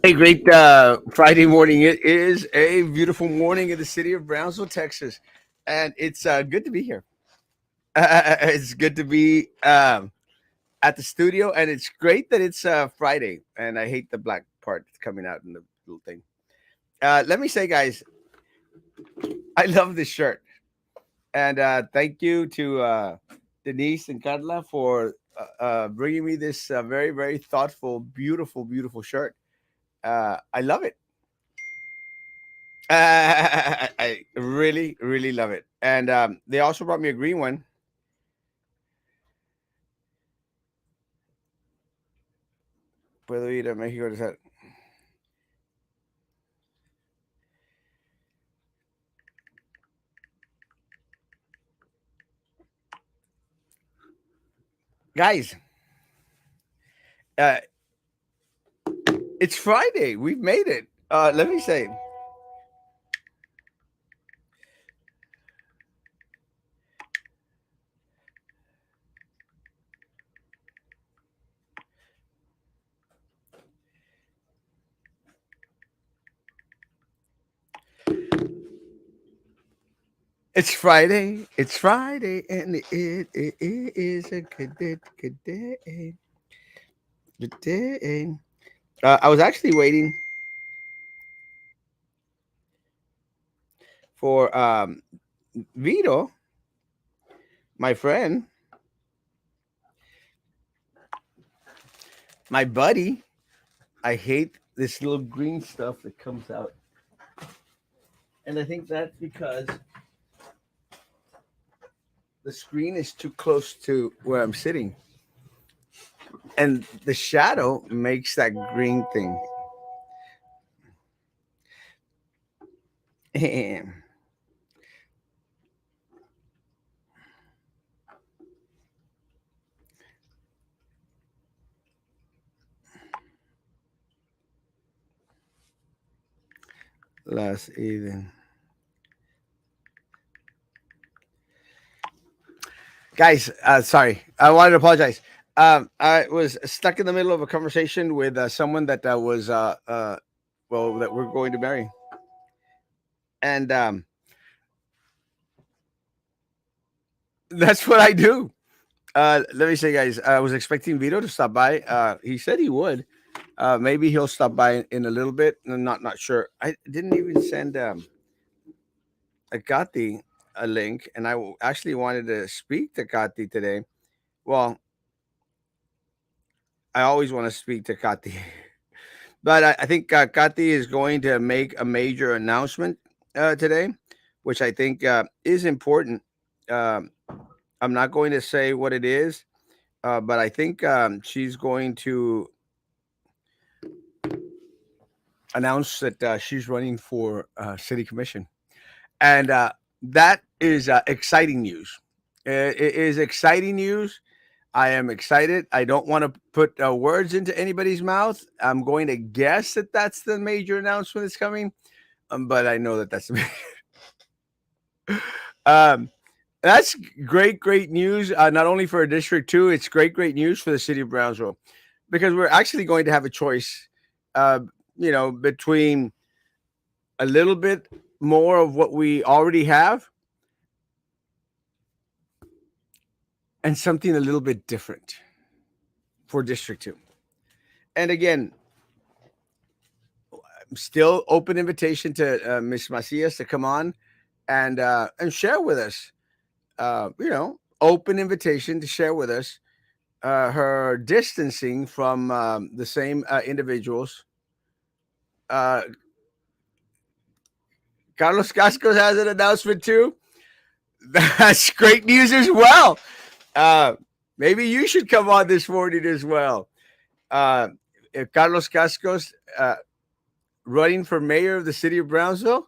A great Friday morning. It is a beautiful morning in the city of Brownsville, Texas, and it's good to be here. It's good to be at the studio, and it's great that it's Friday. And I hate the black part that's coming out in the little thing. Let me say, guys, I love this shirt, and thank you to Denise and Carla for bringing me this very, very thoughtful, beautiful, beautiful shirt. I love it. I really, really love it. And they also brought me a green one. Puedo ir a México. Guys, uh, it's Friday. We've made it. Let me say, it's Friday. It's Friday, and it is a good day. Good day. Good day. I was actually waiting for Vito, my friend, my buddy. I hate this little green stuff that comes out. And I think that's because the screen is too close to where I'm sitting. And the shadow makes that green thing. Last evening. Guys, sorry. I wanted to apologize. I was stuck in the middle of a conversation with someone that well, that we're going to marry. And that's what I do. Let me say, guys, I was expecting Vito to stop by. He said he would. Maybe he'll stop by in a little bit. I'm not sure. I didn't even send Gatti a link, and actually wanted to speak to Gatti today. Well, I always want to speak to Gatti, but I think Gatti is going to make a major announcement today, which I think is important. Um I'm not going to say what it is, but I think she's going to announce that she's running for city commission, and that is exciting news. It is exciting news. I am excited. I don't want to put words into anybody's mouth. I'm going to guess that that's the major announcement that's coming, but I know that that's the um, that's great, great news. Not only for District Two, it's great, great news for the city of Brownsville, because we're actually going to have a choice. Uh, between a little bit more of what we already have and something a little bit different for District 2. And again, still open invitation to Miss Macias to come on and share with us. Open invitation to share with us her distancing from the same individuals. Uh, Carlos Cascos has an announcement too. That's great news as well. Uh, Maybe you should come on this morning as well. Uh, if Carlos Cascos running for mayor of the city of Brownsville,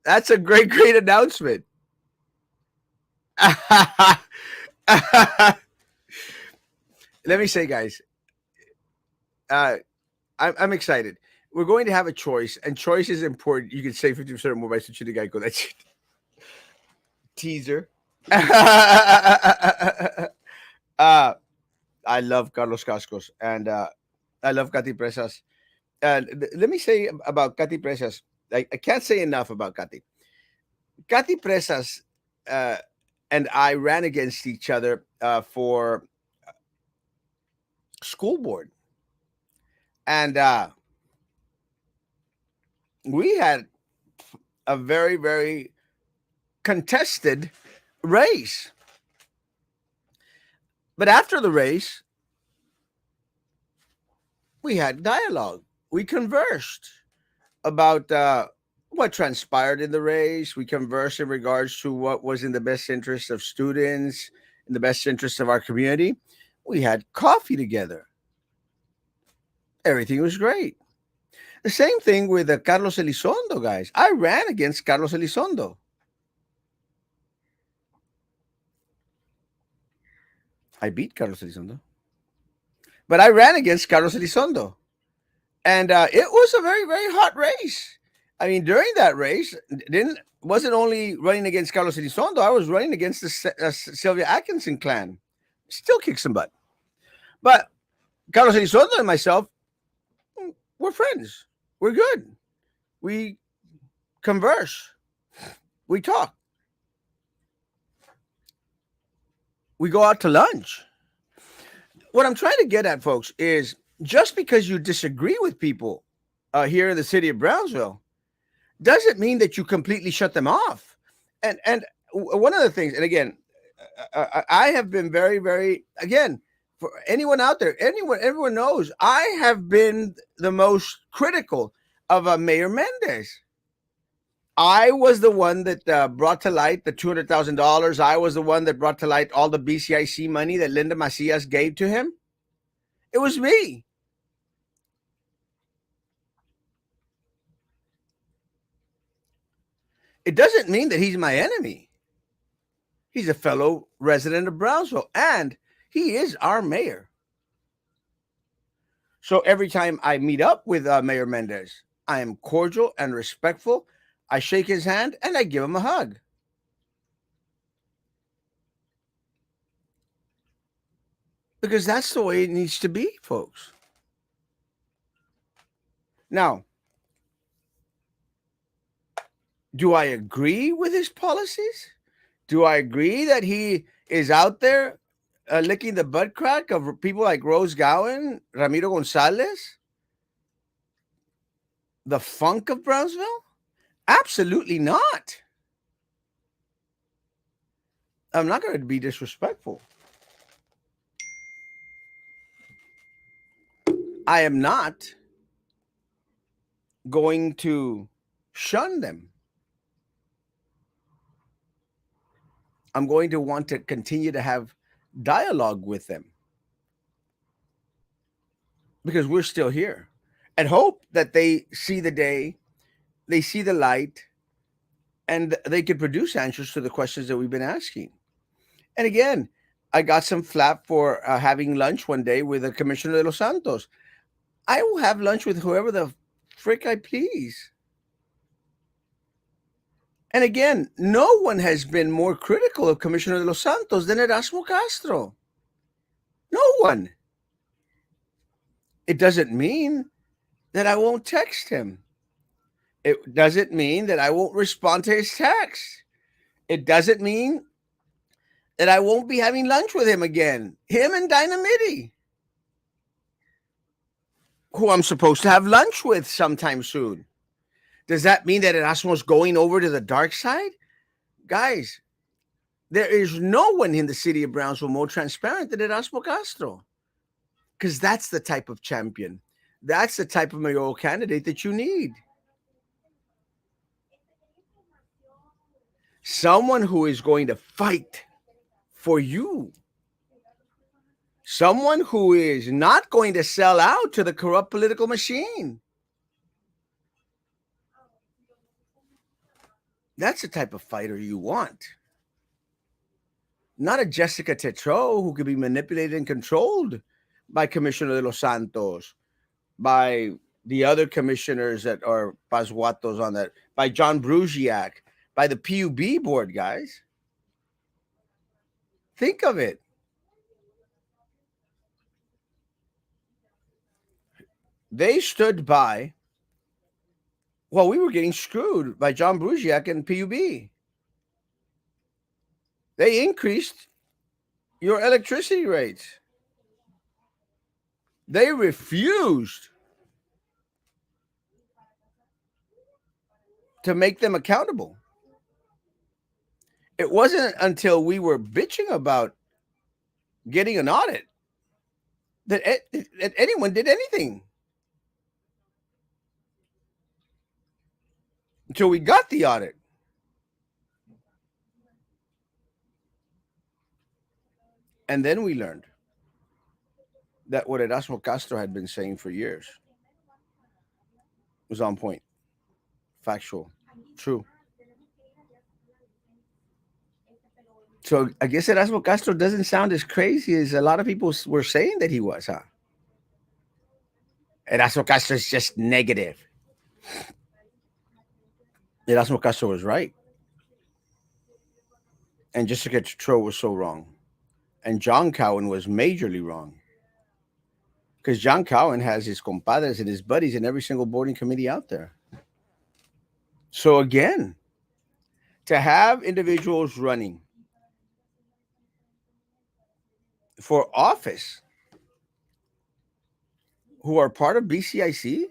that's a great, great announcement. Let me say, guys, uh, I'm excited. We're going to have a choice, and choice is important. You can say 50% more by switching the guy. Go, that's teaser. I love Carlos Cascos, and I love Katy Presas. Let me say about Cathy Presas. I can't say enough about Cathy. Cathy Presas uh, and I ran against each other for school board, and we had a very, very contested race. But after the race, we had dialogue. We conversed about what transpired in the race. We conversed in regards to what was in the best interest of students, in the best interest of our community. We had coffee together. Everything was great. The same thing with Carlos Elizondo, guys. I ran against Carlos Elizondo. I beat Carlos Elizondo, but I ran against Carlos Elizondo, and it was a very, very hot race. I mean, during that race, didn't wasn't only running against Carlos Elizondo. I was running against the Sylvia Atkinson clan. Still kick some butt, but Carlos Elizondo and myself, we're friends. We're good. We converse. We talk. We go out to lunch. What I'm trying to get at, folks, is just because you disagree with people here in the city of Brownsville doesn't mean that you completely shut them off. And one of the things, and again, I have been very, very, again, for anyone out there, everyone knows I have been the most critical of Mayor Mendez. I was the one that brought to light the $200,000. I was the one that brought to light all the BCIC money that Linda Macias gave to him. It was me. It doesn't mean that he's my enemy. He's a fellow resident of Brownsville, and he is our mayor. So every time I meet up with Mayor Mendez, I am cordial and respectful. I shake his hand and I give him a hug. Because that's the way it needs to be, folks. Now, do I agree with his policies? Do I agree that he is out there licking the butt crack of people like Rose Gowen, Ramiro Gonzalez, the funk of Brownsville? Absolutely not. I'm not going to be disrespectful. I am not going to shun them. I'm going to want to continue to have dialogue with them because we're still here and hope that they see the day, they see the light, and they could produce answers to the questions that we've been asking. And again, I got some flap for having lunch one day with the Commissioner de los Santos. I will have lunch with whoever the frick I please. And again, no one has been more critical of Commissioner de los Santos than Erasmo Castro. No one. It doesn't mean that I won't text him. It doesn't mean that I won't respond to his text. It doesn't mean that I won't be having lunch with him again. Him and Dynamiti, who I'm supposed to have lunch with sometime soon. Does that mean that Erasmo's going over to the dark side? Guys, there is no one in the city of Brownsville more transparent than Erasmo Castro. Because that's the type of champion. That's the type of mayoral candidate that you need. Someone who is going to fight for you. Someone who is not going to sell out to the corrupt political machine. That's the type of fighter you want. Not a Jessica Tetro who could be manipulated and controlled by Commissioner de los Santos, by the other commissioners that are Pasguatos on that, by John Brugiak, by the PUB board, guys. Think of it. They stood by while we were getting screwed by John Brusiak and PUB. They increased your electricity rates. They refused to make them accountable. It wasn't until we were bitching about getting an audit that anyone did anything. Until we got the audit. And then we learned that what Erasmo Castro had been saying for years was on point, factual, true. So I guess Erasmo Castro doesn't sound as crazy as a lot of people were saying that he was, huh? Erasmo Castro is just negative. Erasmo Castro was right. And Jessica Tro was so wrong. And John Cowan was majorly wrong. Because John Cowan has his compadres and his buddies in every single boarding committee out there. So again, to have individuals running for office who are part of BCIC,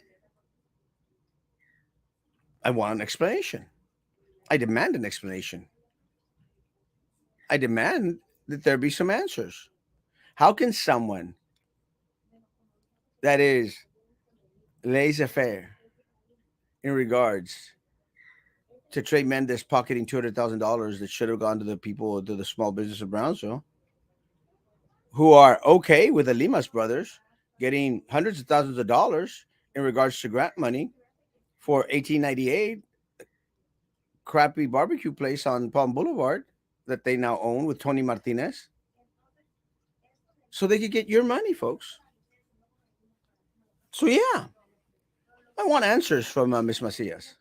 I want an explanation. I demand an explanation. I demand that there be some answers. How can someone that is laissez faire in regards to Trey Mendes pocketing $200,000 that should have gone to the people, to the small business of Brownsville, who are okay with the Limas brothers getting hundreds of thousands of dollars in regards to grant money for 1898 crappy barbecue place on Palm Boulevard that they now own with Tony Martinez, so they could get your money, folks. So yeah, I want answers from Miss Macias.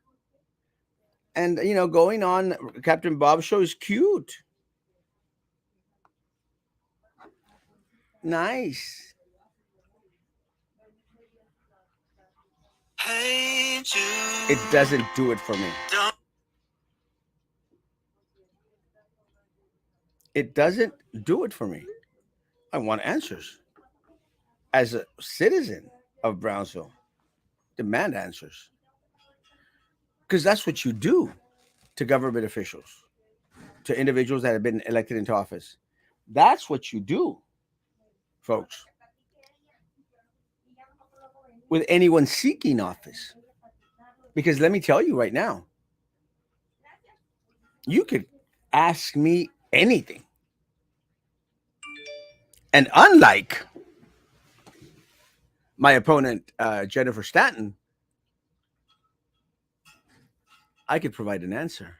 And going on Captain Bob's show is cute, nice. It doesn't do it for me. It doesn't do it for me. I want answers. As a citizen of Brownsville, demand answers. Because that's what you do to government officials, to individuals that have been elected into office. That's what you do, folks, with anyone seeking office. Because let me tell you right now, you could ask me anything. And unlike my opponent, Jennifer Stanton, I could provide an answer.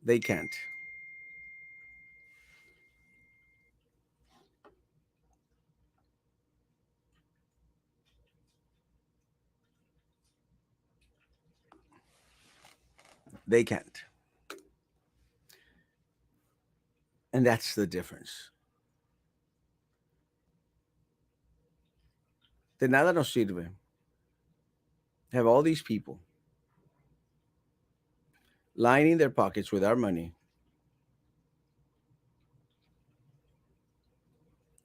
They can't. They can't. And that's the difference. De nada nos sirve have all these people lining their pockets with our money,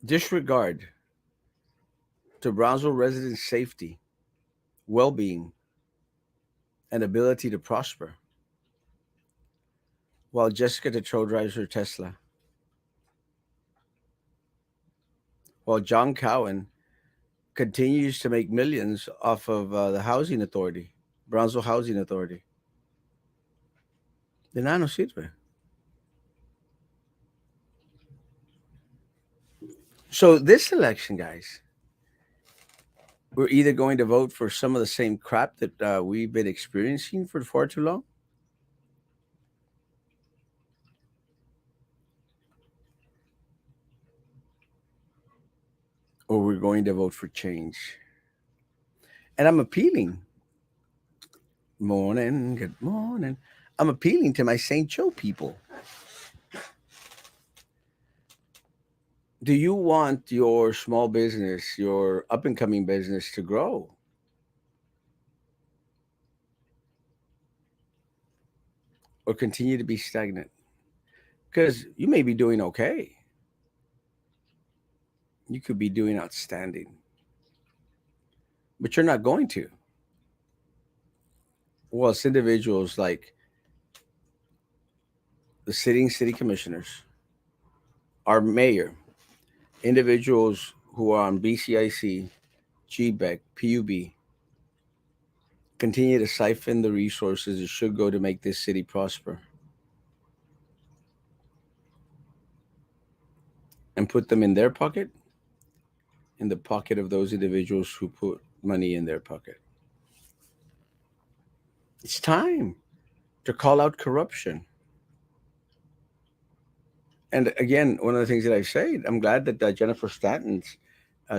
disregard to Brownsville residents' safety, well being, and ability to prosper, while Jessica Detroit drives her Tesla, while John Cowan continues to make millions off of the housing authority, Brownsville Housing Authority. De nada nos sirve. So this election, guys, we're either going to vote for some of the same crap that we've been experiencing for far too long, or we're going to vote for change. And I'm appealing. Morning, good morning. I'm appealing to my St. Joe people. Do you want your small business, your up and coming business to grow or continue to be stagnant? Because you may be doing okay. You could be doing outstanding, but you're not going to. Well, it's individuals like the sitting city commissioners, our mayor, individuals who are on BCIC, GBEC, PUB, continue to siphon the resources that should go to make this city prosper and put them in their pocket, in the pocket of those individuals who put money in their pocket. It's time to call out corruption. And again, one of the things that I say, I'm glad that Jennifer Stanton's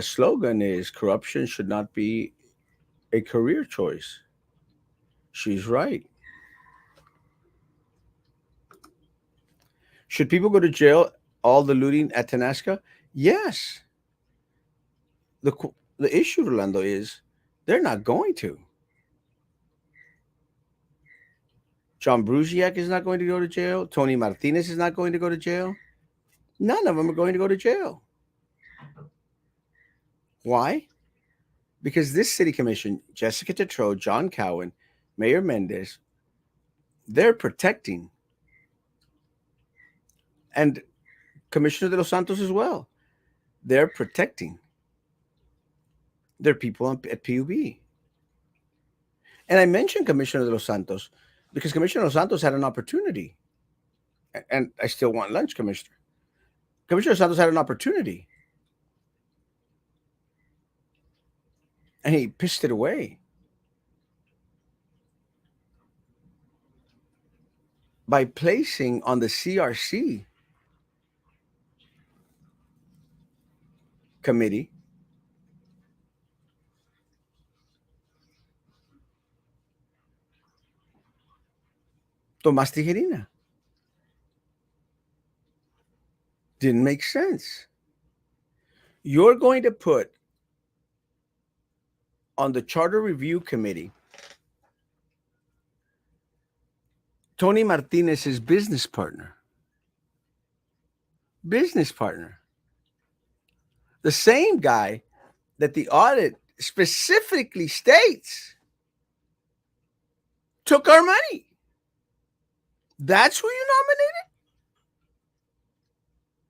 slogan is corruption should not be a career choice. She's right. Should people go to jail? All the looting at Tanasca? Yes. The issue, Rolando, is they're not going to. John Brusiak is not going to go to jail. Tony Martinez is not going to go to jail. None of them are going to go to jail. Why? Because this city commission, Jessica Tetreault, John Cowan, Mayor Mendez, they're protecting, and Commissioner de los Santos as well. They're protecting their people at PUB. And I mentioned Commissioner de los Santos because Commissioner de los Santos had an opportunity, and I still want lunch, Commissioner. Commissioner Santos had an opportunity, and he pissed it away by placing on the CRC committee Tomás Tijerina. Didn't make sense. You're going to put on the Charter Review Committee Tony Martinez's business partner. Business partner. The same guy that the audit specifically states took our money. That's who you nominated?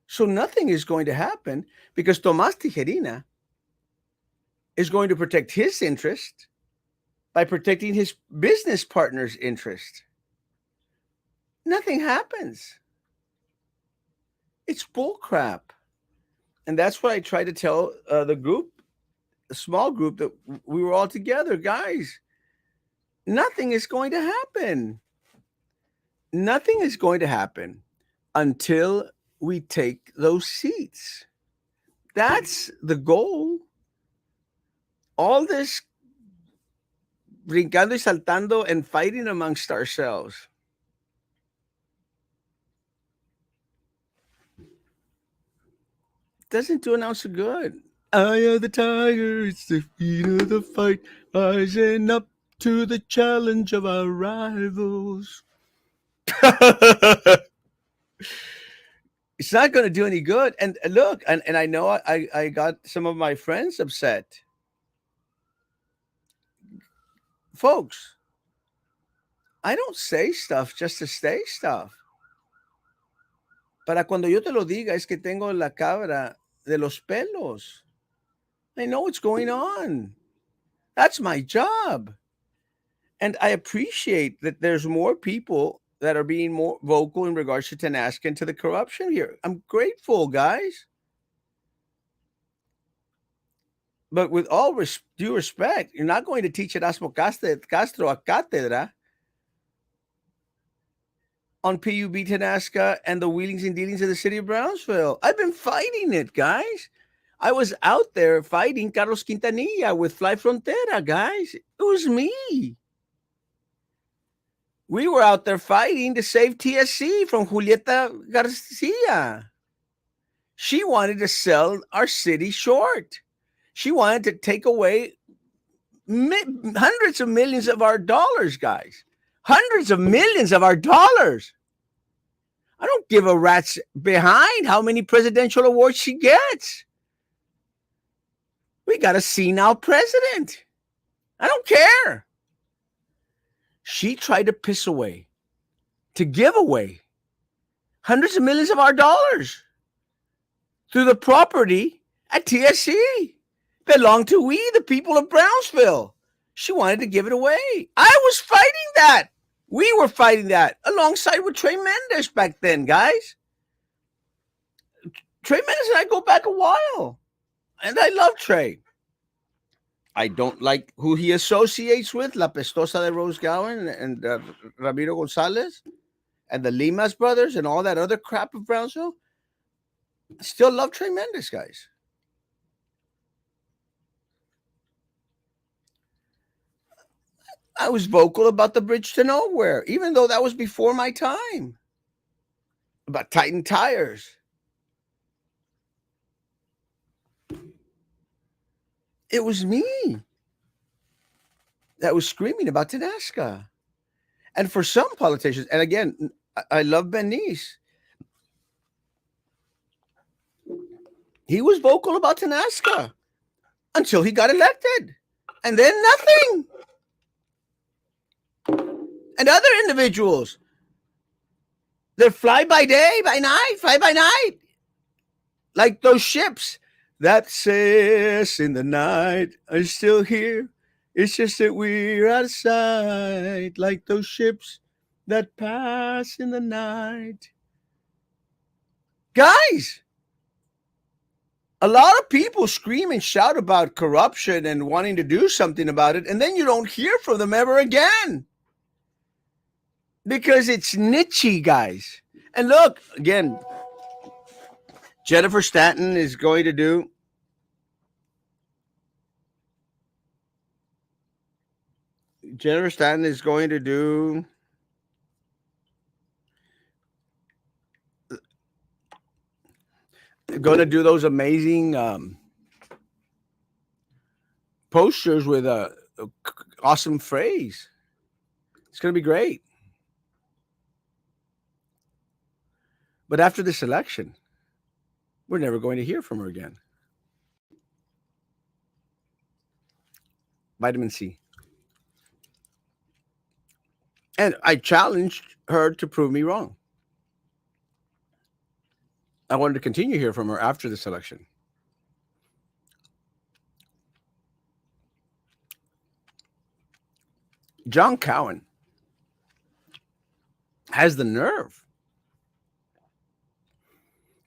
So nothing is going to happen because Tomás Tijerina is going to protect his interest by protecting his business partner's interest. Nothing happens. It's bullcrap. And that's what I tried to tell the group, a small group, that we were all together. Guys, nothing is going to happen. Nothing is going to happen until we take those seats. That's the goal. All this brincando y saltando and fighting amongst ourselves. Doesn't do an ounce of good. Eye of the tiger, it's the heat of the fight, rising up to the challenge of our rivals. It's not going to do any good. And look, and I know I got some of my friends upset. Folks, I don't say stuff just to say stuff. Para cuando yo te lo diga es que tengo la cabra de los pelos. I know what's going on. That's my job. And I appreciate that there's more people that are being more vocal in regards to Tanasca and to the corruption here. I'm grateful, guys. But with all due respect, you're not going to teach Erasmo Castro a cátedra on PUB Tanasca and the wheelings and dealings of the city of Brownsville. I've been fighting it, guys. I was out there fighting Carlos Quintanilla with Fly Frontera, guys. It was me. We were out there fighting to save TSC from Julieta Garcia. She wanted to sell our city short. She wanted to take away hundreds of millions of our dollars, guys. Hundreds of millions of our dollars. I don't give a rat's behind how many presidential awards she gets. We got a senile president. I don't care. She tried to piss away, to give away hundreds of millions of our dollars through the property at TSC. Belonged to we, the people of Brownsville. She wanted to give it away. I was fighting that. We were fighting that alongside with Trey Mendes back then, guys. Trey Mendes and I go back a while. And I love Trey. I don't like who he associates with, La Pestosa de Rose Gowen and Ramiro Gonzalez and the Limas brothers and all that other crap of Brownsville. I still love Trey Mendes, guys. I was vocal about the bridge to nowhere, even though that was before my time. About Titan tires. It was me that was screaming about Tenasca. And for some politicians, and again, I love Bernice. He was vocal about Tenasca until he got elected. And then nothing. And other individuals, they're fly by day, by night, fly by night. Like those ships that says in the night are still here. It's just that we're out of sight, like those ships that pass in the night. Guys, a lot of people scream and shout about corruption and wanting to do something about it, and then you don't hear from them ever again. Because it's niche, guys. And look, again, Jennifer Stanton is going to do going to do those amazing posters with a awesome phrase. It's going to be great. But after this election, we're never going to hear from her again. Vitamin C. And I challenged her to prove me wrong. I wanted to continue to hear from her after this election. John Cowan has the nerve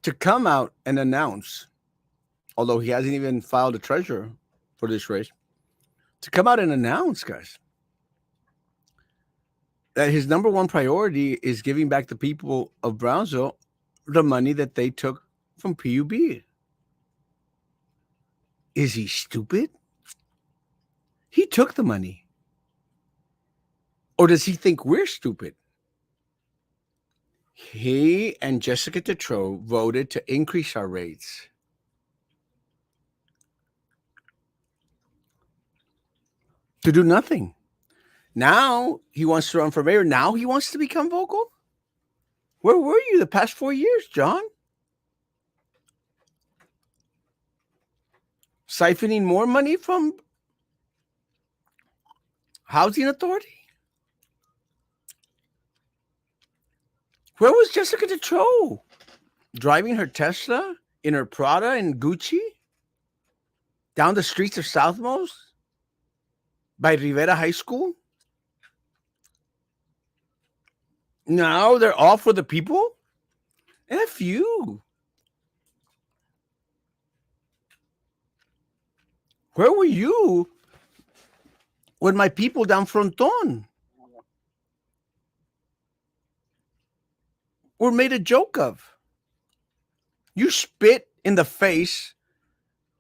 to come out and announce, although he hasn't even filed a treasurer for this race, to come out and announce, guys, that his number one priority is giving back the people of Brownsville the money that they took from PUB. Is he stupid? He took the money. Or does he think we're stupid? He and Jessica Tetreault voted to increase our rates. To do nothing. Now he wants to run for mayor. Now he wants to become vocal. Where were you the past 4 years, John? Siphoning more money from Housing Authority? Where was Jessica Tetreault? Driving her Tesla in her Prada and Gucci down the streets of Southmost by Rivera High School? Now they're all for the people? F you. Where were you when my people down Fronton were made a joke of? You spit in the face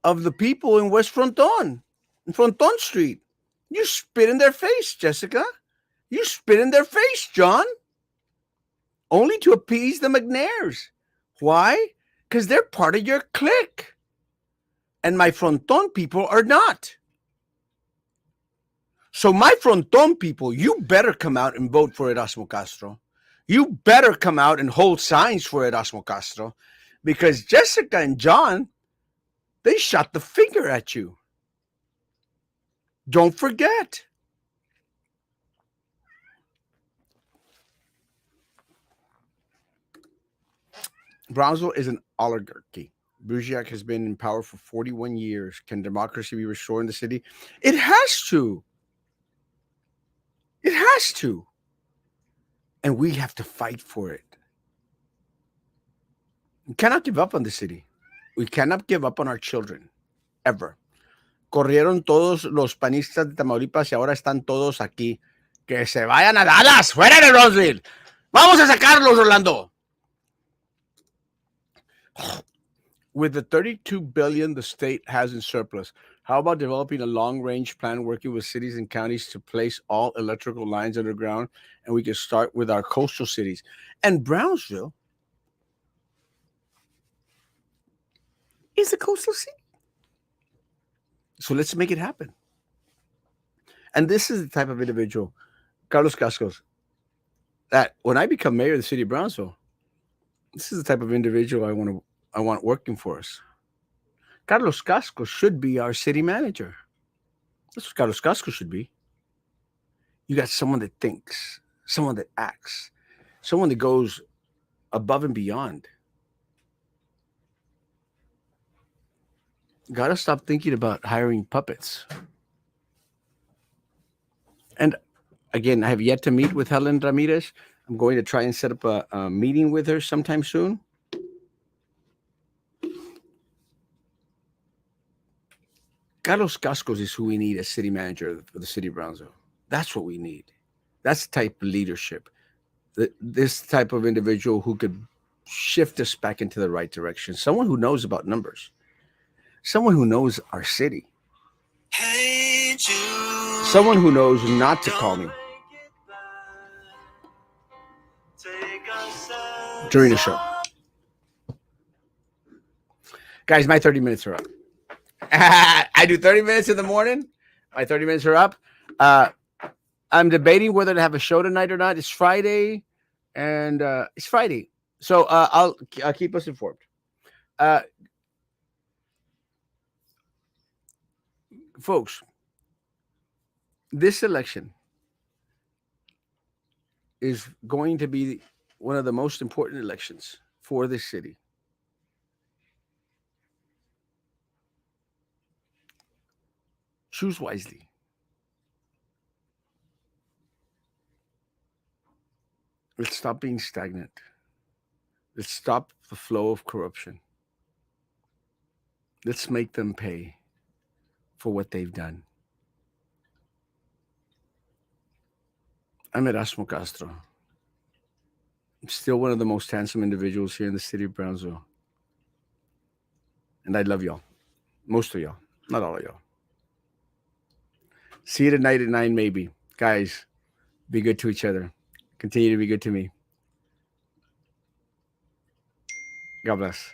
of the people in West Fronton, in Fronton Street. You spit in their face, Jessica. You spit in their face, John. Only to appease the McNairs. Why? because they're part of your clique. And my fronton people are not. So my fronton people, you better come out and vote for Erasmo Castro. You better come out and hold signs for Erasmo Castro, because Jessica and John, they shot the finger at you. Don't forget. Brownsville is an oligarchy. Buziak has been in power for 41 years. Can democracy be restored in the city? It has to. It has to. And we have to fight for it. We cannot give up on the city. We cannot give up on our children. Ever. Corrieron todos los panistas de Tamaulipas y ahora están todos aquí. Que se vayan a Dallas. Fuera de Roseville. Vamos a sacarlos, Orlando. With the $32 billion the state has in surplus, how about developing a long-range plan working with cities and counties to place all electrical lines underground? And we can start with our coastal cities. And Brownsville is a coastal city. So let's make it happen. And this is the type of individual, Carlos Cascos, that when I become mayor of the city of Brownsville, this is the type of individual I want working for us. Carlos Cascos should be our city manager. That's what Carlos Cascos should be. You got someone that thinks, someone that acts, someone that goes above and beyond. Got to stop thinking about hiring puppets. And again, I have yet to meet with Helen Ramirez. I'm going to try and set up a meeting with her sometime soon. Carlos Cascos is who we need as city manager for the city of Brownsville. That's what we need. That's the type of leadership. This type of individual who could shift us back into the right direction. Someone who knows about numbers. Someone who knows our city. Hey Jude, someone who knows not to call me during the show. Guys, my 30 minutes are up. I do 30 minutes in the morning. My 30 minutes are up. I'm debating whether to have a show tonight or not. It's Friday, and it's Friday. So I'll keep us informed. Folks, this election is going to be one of the most important elections for this city. Choose wisely. Let's stop being stagnant. Let's stop the flow of corruption. Let's make them pay for what they've done. I'm Erasmo Castro. I'm still one of the most handsome individuals here in the city of Brownsville. And I love y'all. Most of y'all. Not all of y'all. See you tonight at 9, maybe. Guys, be good to each other. Continue to be good to me. God bless.